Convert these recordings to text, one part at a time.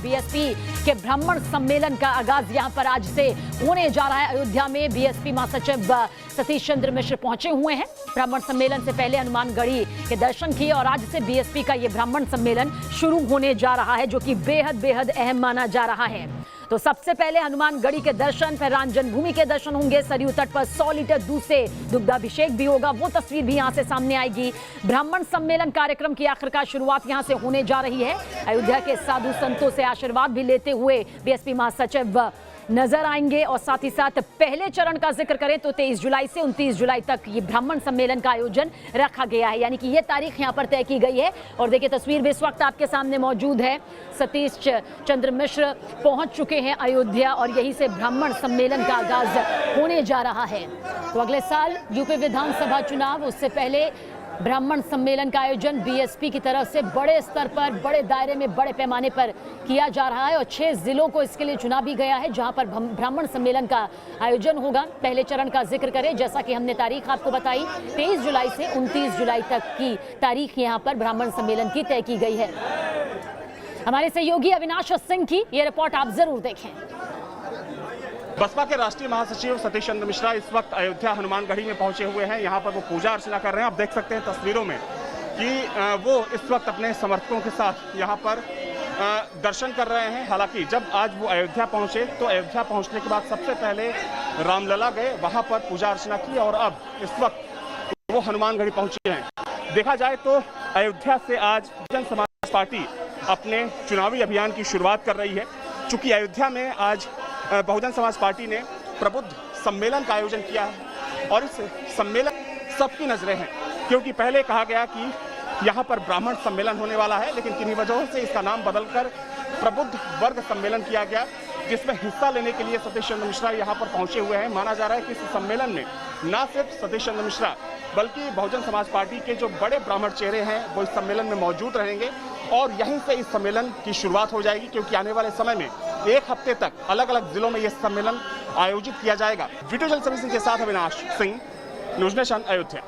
BSP के ब्राह्मण सम्मेलन का आगाज यहां पर आज से होने जा रहा है। अयोध्या में बीएसपी महासचिव सतीश चंद्र मिश्र पहुंचे हुए हैं। ब्राह्मण सम्मेलन से पहले हनुमानगढ़ी के दर्शन किए और आज से बीएसपी का ये ब्राह्मण सम्मेलन शुरू होने जा रहा है, जो कि बेहद बेहद अहम माना जा रहा है। तो सबसे पहले हनुमानगढ़ी के दर्शन, फिर राम जन्मभूमि के दर्शन होंगे। सरयू तट पर 100 लीटर दूध से दुग्धाभिषेक भी होगा, वो तस्वीर भी यहां से सामने आएगी। ब्राह्मण सम्मेलन कार्यक्रम की आखिरकार शुरुआत यहां से होने जा रही है। अयोध्या के साधु संतों से आशीर्वाद भी लेते हुए बीएसपी महासचिव नजर आएंगे। और साथ ही साथ पहले चरण का जिक्र करें तो 23 जुलाई से 29 जुलाई तक ये ब्राह्मण सम्मेलन का आयोजन रखा गया है, यानी कि ये तारीख यहां पर तय की गई है। और देखिए तस्वीर भी इस वक्त आपके सामने मौजूद है। सतीश चंद्र मिश्र पहुंच चुके हैं अयोध्या और यहीं से ब्राह्मण सम्मेलन का आगाज होने जा रहा है। तो अगले साल यूपी विधानसभा चुनाव, उससे पहले ब्राह्मण सम्मेलन का आयोजन बीएसपी की तरफ से बड़े स्तर पर, बड़े दायरे में, बड़े पैमाने पर किया जा रहा है। और 6 जिलों को इसके लिए चुना भी गया है जहां पर ब्राह्मण सम्मेलन का आयोजन होगा। पहले चरण का जिक्र करें, जैसा कि हमने तारीख आपको बताई, 23 जुलाई से 29 जुलाई तक की तारीख यहां पर ब्राह्मण सम्मेलन की तय की गई है। हमारे सहयोगी अविनाश सिंह की ये रिपोर्ट आप जरूर देखें। बसपा के राष्ट्रीय महासचिव सतीश चंद्र मिश्रा इस वक्त अयोध्या हनुमानगढ़ी में पहुंचे हुए हैं। यहां पर वो पूजा अर्चना कर रहे हैं। आप देख सकते हैं तस्वीरों में कि वो इस वक्त अपने समर्थकों के साथ यहां पर दर्शन कर रहे हैं। हालांकि जब आज वो अयोध्या पहुंचे तो अयोध्या पहुंचने के बाद सबसे पहले रामलला गए, वहां पर पूजा अर्चना की और अब इस वक्त वो हनुमानगढ़ी पहुंचे हैं। देखा जाए तो अयोध्या से आज बहुजन समाज पार्टी अपने चुनावी अभियान की शुरुआत कर रही है। चूंकि अयोध्या में आज बहुजन समाज पार्टी ने प्रबुद्ध सम्मेलन का आयोजन किया है और इस सम्मेलन सबकी नजरें हैं, क्योंकि पहले कहा गया कि यहाँ पर ब्राह्मण सम्मेलन होने वाला है, लेकिन किन्हीं वजहों से इसका नाम बदलकर प्रबुद्ध वर्ग सम्मेलन किया गया, जिसमें हिस्सा लेने के लिए सतीश चंद्र मिश्रा यहाँ पर पहुंचे हुए हैं। माना जा रहा है कि इस सम्मेलन में न सिर्फ सतीश चंद्र मिश्रा बल्कि बहुजन समाज पार्टी के जो बड़े ब्राह्मण चेहरे हैं वो इस सम्मेलन में मौजूद रहेंगे और यहीं से इस सम्मेलन की शुरुआत हो जाएगी, क्योंकि आने वाले समय में 1 हफ्ते तक अलग अलग जिलों में यह सम्मेलन आयोजित किया जाएगा। वीडियो जर्नलिस्ट रवि सिंह के साथ अविनाश सिंह, न्यूज़ नेशन, अयोध्या।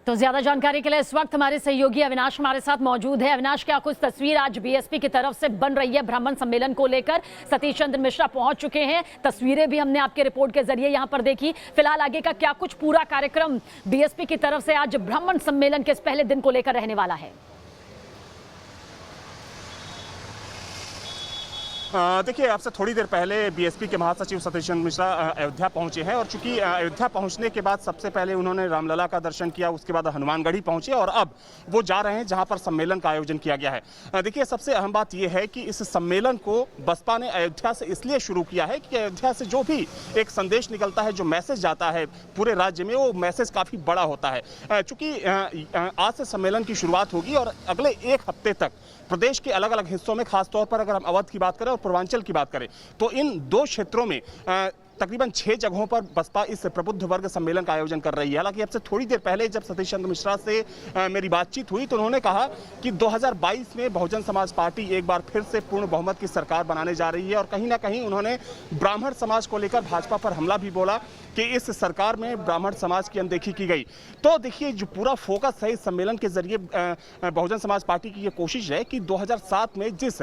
तो ज्यादा जानकारी के लिए इस वक्त हमारे सहयोगी अविनाश हमारे साथ मौजूद है। अविनाश, क्या कुछ तस्वीर आज बीएसपी की तरफ से बन रही है ब्राह्मण सम्मेलन को लेकर? सतीश चंद्र मिश्रा पहुंच चुके हैं, तस्वीरें भी हमने आपके रिपोर्ट के जरिए यहां पर देखी। फिलहाल आगे का क्या कुछ पूरा कार्यक्रम बीएसपी की तरफ से आज ब्राह्मण सम्मेलन के इस पहले दिन को लेकर रहने वाला है? देखिए, आपसे थोड़ी देर पहले बीएसपी के महासचिव सतीश चंद्र मिश्रा अयोध्या पहुंचे हैं और चूंकि अयोध्या पहुंचने के बाद सबसे पहले उन्होंने रामलला का दर्शन किया, उसके बाद हनुमानगढ़ी पहुंचे और अब वो जा रहे हैं जहां पर सम्मेलन का आयोजन किया गया है। देखिए, सबसे अहम बात यह है कि इस सम्मेलन को बसपा ने अयोध्या से इसलिए शुरू किया है कि अयोध्या से जो भी एक संदेश निकलता है, जो मैसेज जाता है पूरे राज्य में, वो मैसेज काफ़ी बड़ा होता है। चूँकि आज से सम्मेलन की शुरुआत होगी और अगले 1 हफ्ते तक प्रदेश के अलग अलग हिस्सों में, खासतौर पर अगर हम अवध की बात करें और पूर्वांचल की बात करें, तो इन 2 क्षेत्रों में तकरीबन 6 जगहों पर बसपा इस प्रबुद्ध वर्ग सम्मेलन का आयोजन कर रही है। हालांकि अब से थोड़ी देर पहले जब सतीश चंद्र मिश्रा से मेरी बातचीत हुई तो उन्होंने कहा कि 2022 में बहुजन समाज पार्टी एक बार फिर से पूर्ण बहुमत की सरकार बनाने जा रही है और कहीं ना कहीं उन्होंने ब्राह्मण समाज को लेकर भाजपा पर हमला भी बोला कि इस सरकार में ब्राह्मण समाज की अनदेखी की गई। तो देखिए, जो पूरा फोकस है इस सम्मेलन के जरिए बहुजन समाज पार्टी की ये कोशिश है कि 2007 में जिस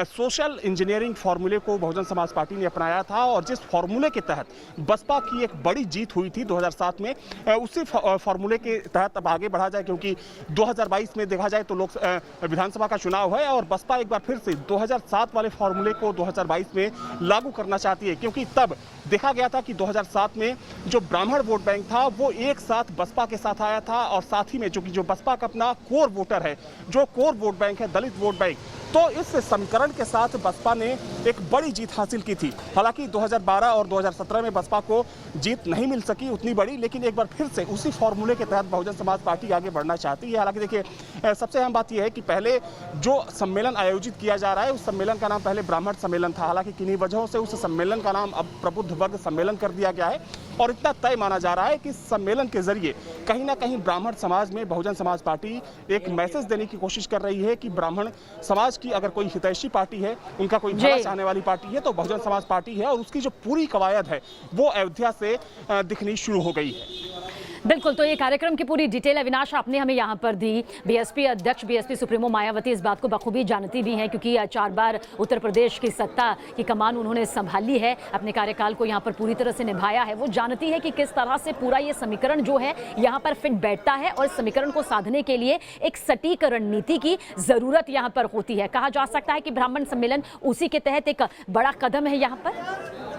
सोशल इंजीनियरिंग फार्मूले को बहुजन समाज पार्टी ने अपनाया था और जिस फार्मूले के तहत बसपा की एक बड़ी जीत हुई थी 2007 में, उसी फार्मूले के तहत अब आगे बढ़ा जाए, क्योंकि 2022 में देखा जाए तो विधानसभा का चुनाव है और बसपा एक बार फिर से 2007 वाले फार्मूले को 2022 में लागू करना चाहती है, क्योंकि तब देखा गया था कि 2007 में जो ब्राह्मण वोट बैंक था वो एक साथ बसपा के साथ आया था और साथ ही में चूंकि जो बसपा का अपना कोर वोटर है, जो कोर वोट बैंक है, दलित वोट बैंक, तो इस समीकरण के साथ बसपा ने एक बड़ी जीत हासिल की थी। हालांकि 2012 और 2017 में बसपा को जीत नहीं मिल सकी उतनी बड़ी, लेकिन एक बार फिर से उसी फॉर्मूले के तहत बहुजन समाज पार्टी आगे बढ़ना चाहती है। हालांकि देखिए, सबसे अहम बात यह है कि पहले जो सम्मेलन आयोजित किया जा रहा है उस सम्मेलन का नाम पहले ब्राह्मण सम्मेलन था। हालांकि किन्हीं वजहों से उस सम्मेलन का नाम अब प्रबुद्ध वर्ग सम्मेलन कर दिया गया है और इतना तय माना जा रहा है कि इस सम्मेलन के जरिए कहीं ना कहीं ब्राह्मण समाज में बहुजन समाज पार्टी एक मैसेज देने की कोशिश कर रही है कि ब्राह्मण समाज की अगर कोई हितैषी पार्टी है, उनका कोई भला चाहने वाली पार्टी है, तो बहुजन समाज पार्टी है और उसकी जो पूरी कवायद है वो अयोध्या से दिखनी शुरू हो गई है। बिल्कुल, तो ये कार्यक्रम की पूरी डिटेल अविनाश आपने हमें यहाँ पर दी। बीएसपी अध्यक्ष, बीएसपी सुप्रीमो मायावती इस बात को बखूबी जानती भी हैं, क्योंकि 4 बार उत्तर प्रदेश की सत्ता की कमान उन्होंने संभाली है, अपने कार्यकाल को यहाँ पर पूरी तरह से निभाया है। वो जानती है कि किस तरह से पूरा ये समीकरण जो है यहाँ पर फिट बैठता है, और समीकरण को साधने के लिए एक सटीक रणनीति की जरूरत यहाँ पर होती है। कहा जा सकता है कि ब्राह्मण सम्मेलन उसी के तहत एक बड़ा कदम है यहाँ पर।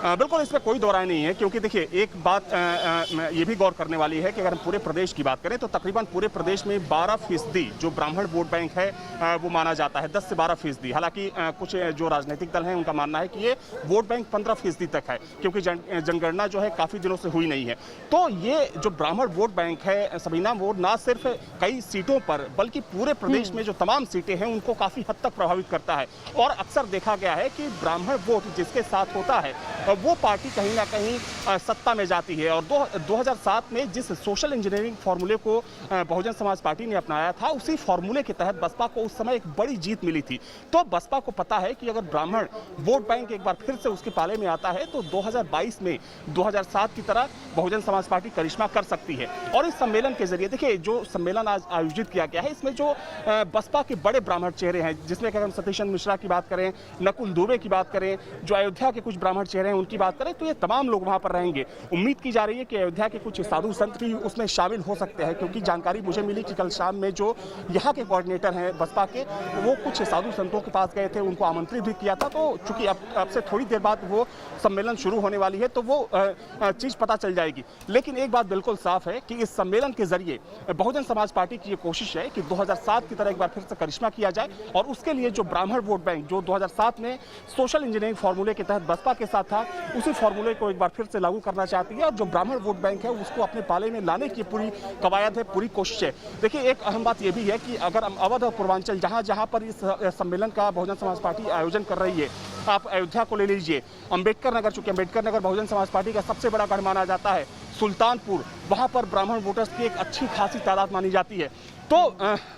बिल्कुल, इसमें कोई दो राय नहीं है, क्योंकि देखिए एक बात ये भी गौर करने वाली है कि अगर हम पूरे प्रदेश की बात करें तो तकरीबन पूरे प्रदेश में 12% जो ब्राह्मण वोट बैंक है वो माना जाता है, 10 से 12%। हालांकि कुछ जो राजनीतिक दल हैं उनका मानना है कि ये वोट बैंक 15% तक है, क्योंकि जनगणना जो है काफ़ी दिनों से हुई नहीं है। तो ये जो ब्राह्मण वोट बैंक है सबीना, वो ना सिर्फ कई सीटों पर बल्कि पूरे प्रदेश में जो तमाम सीटें हैं उनको काफ़ी हद तक प्रभावित करता है। और अक्सर देखा गया है कि ब्राह्मण वोट जिसके साथ होता है वो पार्टी कहीं ना कहीं सत्ता में जाती है। और 2007 में जिस सोशल इंजीनियरिंग फार्मूले को बहुजन समाज पार्टी ने अपनाया था, उसी फार्मूले के तहत बसपा को उस समय एक बड़ी जीत मिली थी। तो बसपा को पता है कि अगर ब्राह्मण वोट बैंक एक बार फिर से उसके पाले में आता है तो 2022 में 2007 की तरह बहुजन समाज पार्टी करिश्मा कर सकती है। और इस सम्मेलन के जरिए देखिए, जो सम्मेलन आज आयोजित किया गया है, इसमें जो बसपा के बड़े ब्राह्मण चेहरे हैं, जिसमें अगर हम सतीश चंद्र मिश्रा की बात करें, नकुल दुबे की बात करें, जो अयोध्या के कुछ ब्राह्मण चेहरे हैं उनकी बात करें, तो ये तमाम लोग वहां पर रहेंगे। उम्मीद की जा रही है कि अयोध्या के कुछ साधु संत भी उसमें शामिल हो सकते हैं, क्योंकि जानकारी मुझे मिली कि कल शाम में जो यहाँ के कोऑर्डिनेटर हैं बसपा के, वो कुछ साधु संतों के पास गए थे, उनको आमंत्रित भी किया था। तो चूंकि अब से थोड़ी देर बाद वो सम्मेलन शुरू होने वाली है, तो वो चीज पता चल जाएगी। लेकिन एक बात बिल्कुल साफ है कि इस सम्मेलन के जरिए बहुजन समाज पार्टी की ये कोशिश है कि 2007 की तरह एक बार फिर से करिश्मा किया जाए, और उसके लिए जो ब्राह्मण वोट बैंक जो 2007 में सोशल इंजीनियरिंग फार्मूले के तहत बसपा के साथ था, उसी फार्मूले को एक बार फिर से लागू करना चाहती है। और जो ब्राह्मण वोट बैंक है उसको अपने पाले में लाने की पूरी कवायद है, पूरी कोशिश है। देखिए, एक अहम बात यह भी है कि अगर अवध और पूर्वांचल जहां जहां पर इस सम्मेलन का बहुजन समाज पार्टी आयोजन कर रही है, आप अयोध्या को ले लीजिए, अंबेडकर नगर, चूंकि अंबेडकर नगर बहुजन समाज पार्टी का सबसे बड़ा गढ़ माना जाता है, सुल्तानपुर, वहां पर ब्राह्मण वोटर्स की एक अच्छी खासी तादाद मानी जाती है। तो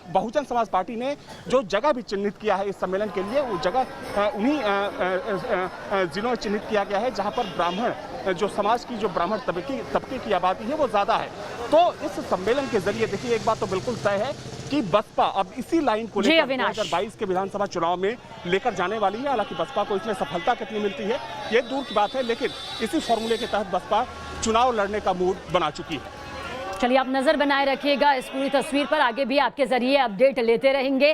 बहुजन समाज पार्टी ने जो जगह भी चिन्हित किया है इस सम्मेलन के लिए, वो जगह उन्हीं जिलों में चिन्हित किया गया है जहां पर ब्राह्मण जो समाज की जो ब्राह्मण तबके की आबादी है वो ज़्यादा है। तो इस सम्मेलन के जरिए देखिए, एक बात तो बिल्कुल तय है कि बसपा अब इसी लाइन को लेकर 2022 के विधानसभा चुनाव में लेकर जाने वाली है। हालांकि बसपा को इसमें सफलता कितनी मिलती है ये दूर की बात है, लेकिन इसी फॉर्मूले के तहत बसपा चुनाव लड़ने का मूड बना चुकी है। चलिए, आप नजर बनाए रखिएगा इस पूरी तस्वीर पर, आगे भी आपके जरिए अपडेट लेते रहेंगे।